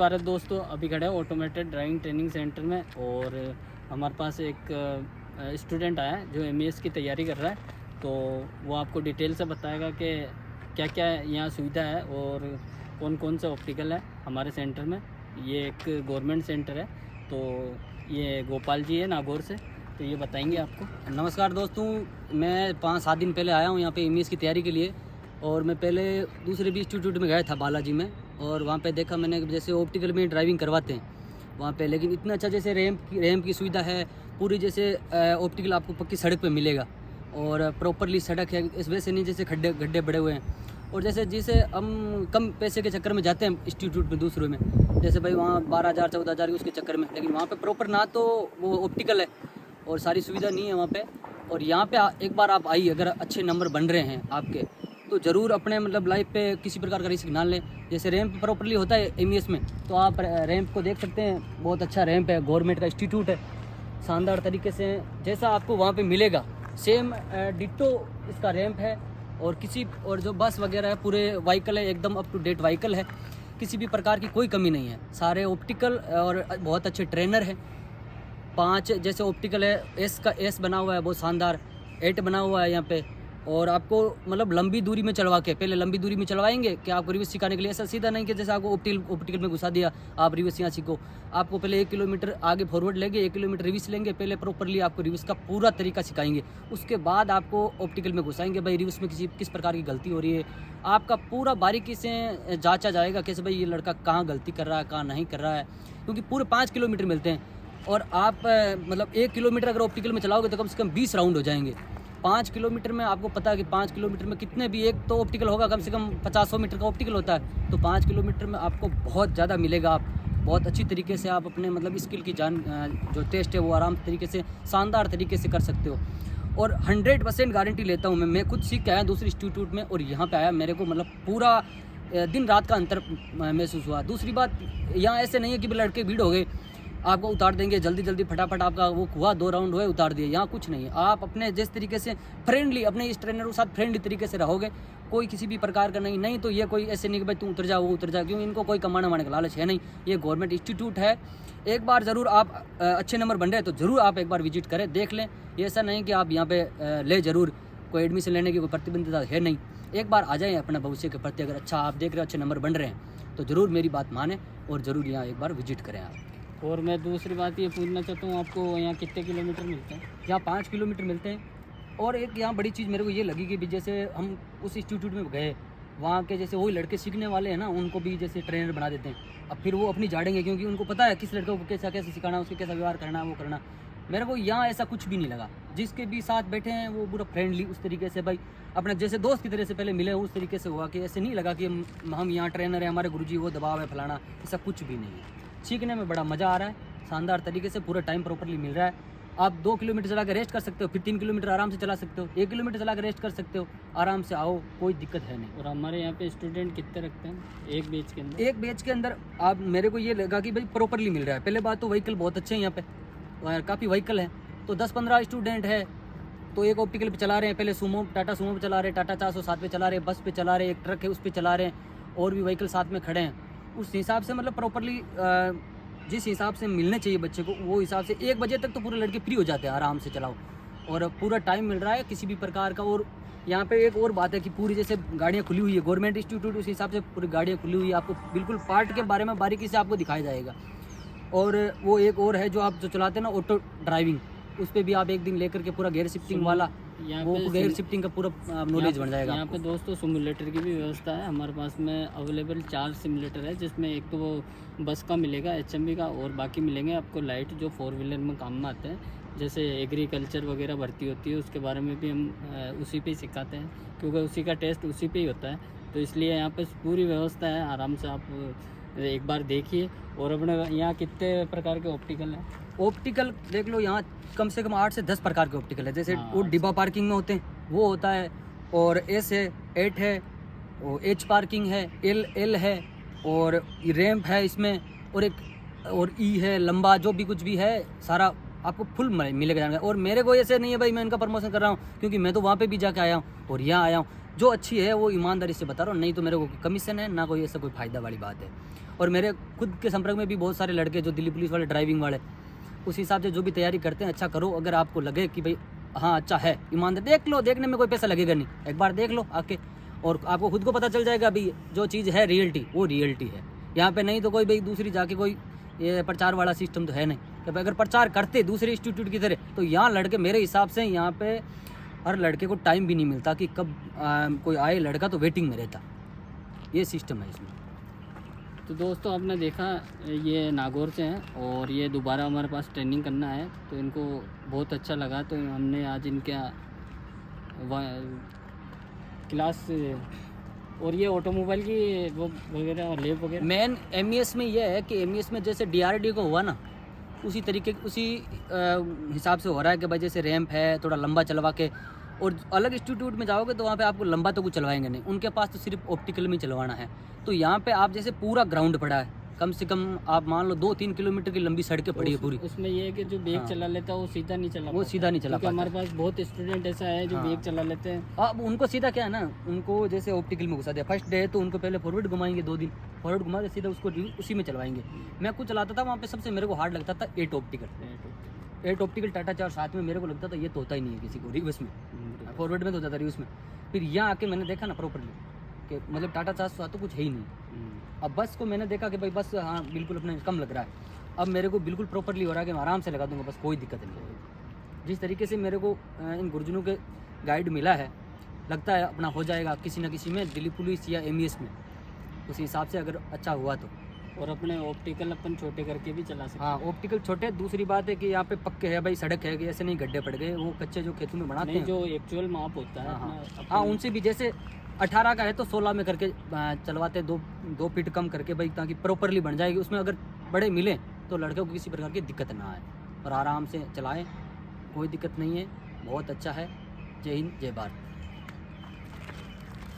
भारत दोस्तों, अभी खड़े हैं ऑटोमेटेड ड्राइविंग ट्रेनिंग सेंटर में और हमारे पास एक स्टूडेंट आया है जो एमईएस की तैयारी कर रहा है। तो वो आपको डिटेल से बताएगा कि क्या क्या यहाँ सुविधा है और कौन कौन से ऑप्टिकल है हमारे सेंटर में। ये एक गवर्नमेंट सेंटर है, तो ये गोपाल जी है नागौर से, तो ये बताएंगे आपको। नमस्कार दोस्तों, मैं 5-7 दिन पहले आया हूँ यहाँ पे एमईएस की तैयारी के लिए। और मैं पहले दूसरे भी इंस्टीट्यूट में गया था बालाजी में, और वहाँ पे देखा मैंने जैसे ऑप्टिकल में ड्राइविंग करवाते हैं वहाँ पे, लेकिन इतना अच्छा जैसे रैम्प की सुविधा है पूरी, जैसे ऑप्टिकल आपको पक्की सड़क पे मिलेगा और प्रॉपरली सड़क है, इस वजह से नहीं जैसे गड्ढे बड़े हुए हैं। और जैसे हम कम पैसे के चक्कर में जाते हैं इंस्टीट्यूट में दूसरों में, जैसे भाई वहाँ 12,000-14,000 उसके चक्कर में, लेकिन वहाँ पे प्रॉपर ना तो वो ऑप्टिकल है और सारी सुविधा नहीं है वहाँ पे। और यहाँ पे एक बार आप आइए, अगर अच्छे नंबर बन रहे हैं आपके तो ज़रूर अपने मतलब लाइफ पे किसी प्रकार का रिस्क ना लें। जैसे रैंप प्रॉपर्ली होता है एमईएस में, तो आप रैंप को देख सकते हैं, बहुत अच्छा रैंप है, गवर्नमेंट का इंस्टीट्यूट है, शानदार तरीके से जैसा आपको वहाँ पे मिलेगा सेम डिट्टो इसका रैंप है। और जो बस वगैरह है पूरे व्हीकल है, एकदम अप टू डेट व्हीकल है, किसी भी प्रकार की कोई कमी नहीं है, सारे ऑप्टिकल और बहुत अच्छे ट्रेनर हैं। 5 जैसे ऑप्टिकल है, एस बना हुआ है बहुत शानदार, 8 बना हुआ है यहाँ पे। और आपको मतलब लंबी दूरी में चलवा के, पहले लंबी दूरी में चलवाएंगे कि आपको रिवर्स सिखाने के लिए, ऐसा सीधा नहीं कि जैसे आपको ऑप्टिकल में घुसा दिया आप रिवर्स यहाँ सीखो। आपको पहले 1 किलोमीटर आगे फॉरवर्ड लेंगे, 1 किलोमीटर रिवर्स लेंगे, पहले प्रॉपरली आपको रिवर्स का पूरा तरीका सिखाएंगे, उसके बाद आपको ऑप्टिकल में घुसाएंगे। भाई रिवर्स में किस प्रकार की गलती हो रही है, आपका पूरा बारीकी से जांचा जाएगा कैसे भाई ये लड़का कहाँ गलती कर रहा है, कहाँ नहीं कर रहा है, क्योंकि पूरे 5 किलोमीटर मिलते हैं। और आप मतलब 1 किलोमीटर अगर ऑप्टिकल में चलाओगे तो कम से कम 20 राउंड हो जाएंगे। 5 किलोमीटर में आपको पता है कि 5 किलोमीटर में कितने भी एक तो ऑप्टिकल होगा, कम से कम 50-100 मीटर का ऑप्टिकल होता है, तो 5 किलोमीटर में आपको बहुत ज़्यादा मिलेगा। आप बहुत अच्छी तरीके से आप अपने मतलब स्किल की जो टेस्ट है वो आराम तरीके से शानदार तरीके से कर सकते हो। और 100% गारंटी लेता हूँ मैं खुद सीख के आया दूसरे इंस्टीट्यूट में और यहाँ पे आया, मेरे को मतलब पूरा दिन रात का अंतर महसूस हुआ। दूसरी बात, यहाँ ऐसे नहीं है कि लड़के भीड़ हो गए आपको उतार देंगे जल्दी फटाफट, आपका वो हुआ 2 राउंड हुए उतार दिए, यहाँ कुछ नहीं है। आप अपने जिस तरीके से फ्रेंडली अपने इस ट्रेनर के साथ फ्रेंडली तरीके से रहोगे, कोई किसी भी प्रकार का नहीं तो ये कोई ऐसे नहीं कि भाई तू उतर जा वो उतर जा, क्योंकि इनको कोई कमाने वाने का लालच है नहीं। ये गवर्नमेंट इंस्टीट्यूट है, एक बार ज़रूर आप अच्छे नंबर बन रहे हैं तो ज़रूर आप एक बार विजिट करें, देख लें। ये ऐसा नहीं कि आप यहाँ पे ले ज़रूर, कोई एडमिशन लेने की कोई प्रतिबंधता है नहीं। एक बार आ जाएँ अपना भविष्य के प्रति, अगर अच्छा आप देख रहे हो अच्छे नंबर बन रहे हैं तो ज़रूर मेरी बात माने और ज़रूर यहाँ एक बार विजिट करें आप। और मैं दूसरी बात ये पूछना चाहता हूँ, आपको यहाँ कितने किलोमीटर मिलते हैं? यहाँ 5 किलोमीटर मिलते हैं। और एक यहाँ बड़ी चीज़ मेरे को ये लगी कि भी जैसे हम उस इंस्टीट्यूट में गए, वहाँ के जैसे वही लड़के सीखने वाले हैं ना, उनको भी जैसे ट्रेनर बना देते हैं। अब फिर वो अपनी झाड़ेंगे, क्योंकि उनको पता है किस लड़के को कैसे सिखाना, उसके कैसा व्यवहार करना, वो करना। मेरे को यहाँ ऐसा कुछ भी नहीं लगा, जिसके भी साथ बैठे हैं वो पूरा फ्रेंडली उस तरीके से, भाई अपने जैसे दोस्त की तरह से पहले मिले उस तरीके से हुआ, कि ऐसे नहीं लगा कि हम यहाँ ट्रेनर हैं, हमारे गुरुजी वो दबाव है फलाना, ऐसा कुछ भी नहीं है। सीखने में बड़ा मज़ा आ रहा है, शानदार तरीके से पूरा टाइम प्रॉपर्ली मिल रहा है। आप 2 किलोमीटर चला कर रेस्ट कर सकते हो, फिर 3 किलोमीटर आराम से चला सकते हो, 1 किलोमीटर चला कर रेस्ट कर सकते हो, आराम से आओ, कोई दिक्कत है नहीं। और हमारे यहाँ पे स्टूडेंट कितने रखते हैं एक बैच के अंदर? एक बैच के अंदर आप मेरे को ये लगा कि भाई प्रॉपर्ली मिल रहा है। पहले बात तो व्हीकल बहुत अच्छे हैं यहाँ पे, काफ़ी व्हीकल है, तो 10-15 स्टूडेंट है तो एक ऑप्टिकल पे चला रहे हैं। पहले टाटा सूमो पे चला रहे हैं, टाटा 407 पे चला रहे हैं, बस पे चला रहे हैं, एक ट्रक है उस पर चला रहे हैं, और भी व्हीकल साथ में खड़े हैं। उस हिसाब से मतलब प्रॉपर्ली जिस हिसाब से मिलने चाहिए बच्चे को, वो हिसाब से 1 बजे तक तो पूरे लड़के फ्री हो जाते हैं, आराम से चलाओ, और पूरा टाइम मिल रहा है किसी भी प्रकार का। और यहाँ पे एक और बात है कि पूरी जैसे गाड़ियाँ खुली हुई है, गवर्नमेंट इंस्टीट्यूट उस हिसाब से पूरी गाड़ियाँ खुली हुई है, आपको बिल्कुल पार्ट के बारे में बारीकी से आपको दिखाया जाएगा। और वो एक और है जो आप जो चलाते हैं ना ऑटो ड्राइविंग, उस पर भी आप एक दिन लेकर के पूरा गेयर शिफ्टिंग वाला, वो गेयर शिफ्टिंग का पूरा नॉलेज बन जाएगा। यहाँ पे दोस्तों सिमुलेटर की भी व्यवस्था है हमारे पास में अवेलेबल। 4 सिमुलेटर है, जिसमें एक तो वो बस का मिलेगा HMV का, और बाकी मिलेंगे आपको लाइट जो 4 व्हीलर में काम में आते हैं। जैसे एग्रीकल्चर वगैरह भर्ती होती है उसके बारे में भी हम उसी पे ही सिखाते हैं, क्योंकि उसी का टेस्ट उसी पे ही होता है, तो इसलिए यहाँ पे पूरी व्यवस्था है। आराम से आप एक बार देखिए। और अपने यहाँ कितने प्रकार के ऑप्टिकल हैं? ऑप्टिकल देख लो, यहाँ कम से कम 8 से 10 प्रकार के ऑप्टिकल है। जैसे हाँ, वो डिब्बा पार्किंग में होते हैं वो होता है, और S है, 8 है, और H पार्किंग है, L है, और रैम्प है इसमें, और E है, लंबा जो भी कुछ भी है सारा आपको फुल मिलेगा जाएगा। और मेरे को ऐसे नहीं है भाई मैं इनका प्रमोशन कर रहा हूँ, क्योंकि मैं तो वहाँ पे भी जाके आया हूँ और यहाँ आया हूँ। जो अच्छी है वो ईमानदारी से बता रहा हूँ, नहीं तो मेरे को कमीशन है ना, कोई ऐसा कोई फ़ायदा वाली बात है। और मेरे खुद के संपर्क में भी बहुत सारे लड़के जो दिल्ली पुलिस वाले, ड्राइविंग वाले, उस हिसाब से जो भी तैयारी करते हैं, अच्छा करो। अगर आपको लगे कि भाई हाँ अच्छा है, ईमानदार, देख लो, देखने में कोई पैसा लगेगा नहीं, एक बार देख लो आके, और आपको खुद को पता चल जाएगा भाई जो चीज़ है रियलिटी, वो रियलिटी है यहाँ पे। नहीं तो कोई भाई दूसरी जाके कोई ये प्रचार वाला सिस्टम तो है नहीं कि भाई अगर प्रचार करते दूसरे इंस्टीट्यूट की तरह, तो यहाँ लड़के मेरे हिसाब से यहाँ पे हर लड़के को टाइम भी नहीं मिलता कि कब कोई आए लड़का, तो वेटिंग में रहता। ये सिस्टम है इसमें। तो दोस्तों आपने देखा ये नागौर से हैं और ये दोबारा हमारे पास ट्रेनिंग करना है, तो इनको बहुत अच्छा लगा, तो हमने आज इनका क्लास और ये ऑटोमोबाइल की वो वगैरह लैब वगैरह। मेन एमईएस में ये है कि एमईएस में जैसे डीआरडी को हुआ ना, उसी तरीके उसी हिसाब से हो रहा है कि भाई जैसे रैंप है थोड़ा लंबा चलवा के, और अलग इंस्टीट्यूट में जाओगे तो वहाँ पे आपको लंबा तो कुछ चलवाएंगे नहीं, उनके पास तो सिर्फ ऑप्टिकल में चलवाना है। तो यहाँ पे आप जैसे पूरा ग्राउंड पड़ा है, कम से कम आप मान लो 2-3 किलोमीटर की लंबी सड़कें पड़ी है पूरी। उसमें ये है कि जो बैग चला लेता है वो सीधा नहीं चला, वो सीधा नहीं चला पाता। हमारे पास बहुत स्टूडेंट ऐसा है जो बैग चला लेते हैं। अब उनको सीधा क्या है ना, उनको जैसे ऑप्टिकल में घुसा दिया, फर्स्ट डे तो उनको पहले फॉरवर्ड घुमाएंगे, 2 दिन फॉरवर्ड घुमा के सीधा उसको उसी में चलवाएंगे। मैं खुद चलाता था, वहाँ पे सबसे मेरे को हार्ड लगता था 8 ऑप्टिकल टाटा 4 साथ में, मेरे को लगता था ये तो होता ही नहीं है किसी को रिवर्स में, फॉरवर्ड में तो होता था रिवर्स में। फिर यहाँ आके मैंने देखा ना प्रॉपरली कि मतलब टाटा 400 तो कुछ है ही नहीं। अब बस को मैंने देखा कि भाई बस हाँ बिल्कुल अपने कम लग रहा है, अब मेरे को बिल्कुल प्रॉपरली हो रहा है कि मैं आराम से लगा दूंगा, बस कोई दिक्कत नहीं है। जिस तरीके से मेरे को इन गुरुजनों के गाइड मिला है, लगता है अपना हो जाएगा किसी ना किसी में, दिल्ली पुलिस या एमईएस में, उस हिसाब से अगर अच्छा हुआ तो। और अपने ऑप्टिकल अपन छोटे करके भी चला सकते हैं। हाँ ऑप्टिकल छोटे, दूसरी बात है कि यहाँ पे पक्के है भाई, सड़क है कि ऐसे नहीं गड्ढे पड़ गए, वो कच्चे जो खेतों में बनाते हैं, जो एक्चुअल माप होता है। हाँ उनसे भी जैसे 18 का है तो 16 में करके चलवाते, 2 फीट कम करके भाई, ताकि प्रॉपरली बन जाएगी। उसमें अगर बड़े मिले तो लड़कों को किसी प्रकार की दिक्कत ना आए और आराम से चलाएं, कोई दिक्कत नहीं है, बहुत अच्छा है। जय हिंद, जय भारत।